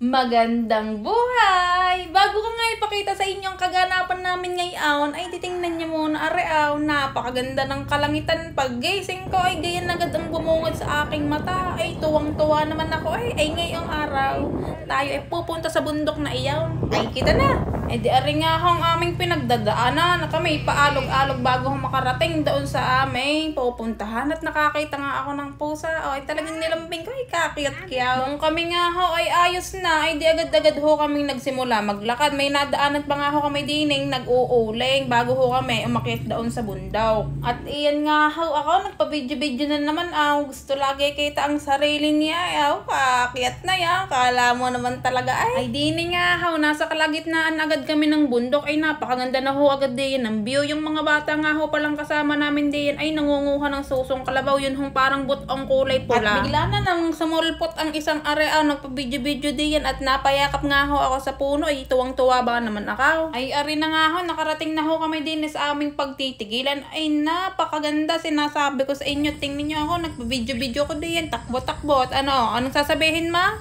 Magandang buhay! Bago ko nga ipakita sa inyo ang kaganapan namin ngayon, ay titingnan niyo muna areaw. Napakaganda ng kalangitan. Pag gising ko ay gayan agad ang bumungad sa aking mata. Ay tuwang-tuwa naman ako ay ngayong araw. Tayo ay pupunta sa bundok na iyaw. Ay kita na! Di ari nga ang aming pinagdadaanan. Kami paalog-alog bago makarating doon sa aming pupuntahan. At nakakita nga ako ng pusa. Ay talagang nilambing ko ay kakiyat-kiyaw. Nung kami nga ho ay ayos na. Ay di agad-agad ho kaming nagsimula maglakad. May nadaanan pa nga ho kami dining nag-uuling bago ho kami umakyat doon sa bundok. At iyan nga ho ako, nagpa-video-video na naman gusto lagi kita ang sarili niya. Kakyat na yan. Kala mo naman talaga ay dining nga ho, nasa kalagitnaan agad kami ng bundok. Ay napakaganda na ho agad diyan ng view. Yung mga bata nga ho palang kasama namin diyan ay nangunguha ng susong kalabaw. Yun hong parang butong kulay pula. At bigla na nang sumulpot ang isang area, nagpa-video-video diyan at napayakap nga ho ako sa puno. Ay tuwang-tuwa ba naman ako? Ay ari na nga ho, nakarating na ho kami din sa aming pagtitigilan. Ay napakaganda, sinasabi ko sa inyo. Tingnan nyo ako, nagpa-video-video ko diyan, takbo-takbo. At anong sasabihin ma?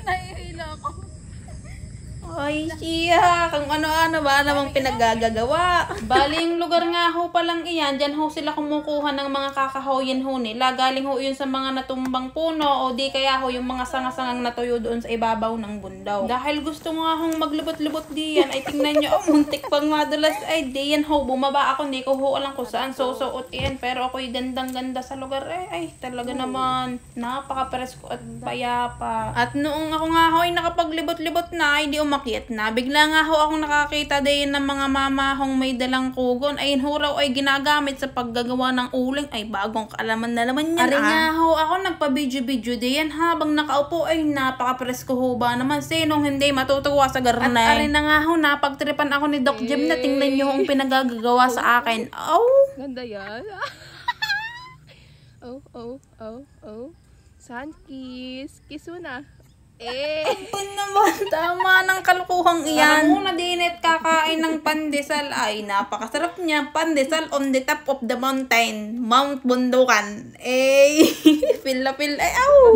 Nahihila ako. Ay siya, kung ano-ano ba namang pinaggagawa. Bali yung lugar nga ho palang iyan, dyan ho sila kumukuha ng mga kakahoyin ho nila. Galing ho yun sa mga natumbang puno o di kaya ho yung mga sanga-sangang natuyo doon sa ibabaw ng bundaw. Dahil gusto nga hong maglubot-lubot diyan, ay tingnan nyo, muntik pang madulas. Ay diyan ho, bumaba ako, hindi ko ho alam kung saan susuot iyan. Pero ako'y gandang-ganda sa lugar. Ay talaga naman, napaka-presko at payapa. At noong ako nga ho ay nakapaglibot-libot na, ay di umakyat na. Bigla nga ho akong nakakita din ng mga mamahong may dalang kugon. Ayun ho raw ay ginagamit sa paggagawa ng uling. Ay bagong kaalaman na naman yan. Ari nga ho ako nagpa-video-video din habang nakaupo. Ay napaka-presko ho ba naman. Sinong hindi matutuwa sa garnay. At ari na nga ho, napagtripan ako ni Doc Jem na tingnan nyo ang pinagagagawa sa akin. Ganda yan. Sun kiss. Kiss mo na. Naman, tama ng kalukuhang iyan. Alam mo na dinit kakain ng pandesal. Ay napakasarap niya. Pandesal on the top of the mountain, Mount Bundukan. Feel na feel.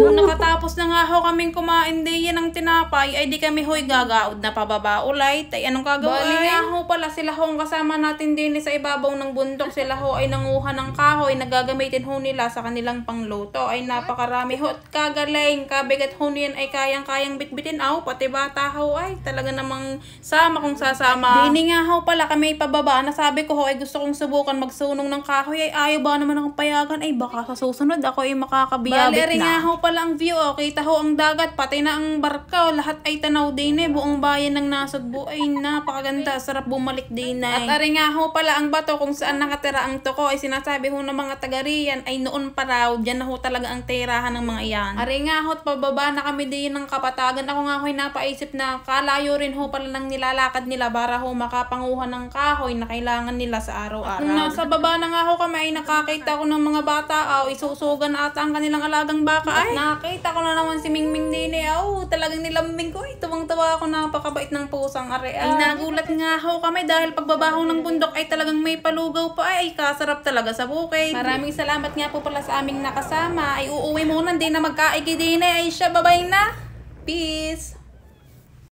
Nung nakatapos na nga ho kaming kumain diyan ng tinapay, ay di kami ho'y gagaod na pababa ulit. Ay anong gagawin? Bali nga ho pala sila ho ang kasama natin din sa ibabaw ng bundok. Sila ho ay nanguha ng kahoy na gagamitin ho nila sa kanilang pangluto. Ay napakarami ho at kagaling. Kabigat ho niyan ay kayang bitbitin. Pati bata ho ay talaga namang sama kung sasama. Dini nga ho pala kami pababa na sabi ko ho ay gusto kong subukan magsunong ng kahoy. Ay ayaw ba naman akong payagan. Ay baka sa susunod ako ay makakabiyabit na. Bali nga ho pala ang view. Kita ho ang dagat pati na ang barka. Lahat ay tanaw din buong bayan ng Nasugbu. Ay napakaganda. Sarap bumalik din At ari nga ho pala ang bato kung saan nakatira ang tuko. Ay sinasabi ho ng mga taga-riyan ay noon pa raw. Diyan na ho talaga ang tirahan ng mga iyan. Ari nga ho pababa na kami din ng Kapatagan. Ako nga ho'y napaisip na kalayo rin ho pala ng nilalakad nila para ho makapanguha ng kahoy na kailangan nila sa araw-araw. Nung nasa baba na nga ho kami ay nakakita ko ng mga bata. Isusugan ata ang kanilang alagang baka. Ay nakita ko na naman si Mingming din talagang nilambing ko. Tuwang-tuwa ako, napakabait ng pusang ari. Ay nagulat nga ho kami dahil pagbabaho ng bundok ay talagang may palugaw pa. Ay kasarap talaga sa bukid. Maraming salamat nga po pala sa aming nakasama. Ay uuwi muna, hindi na magkaigi din. Ay siya, babay na. Peace!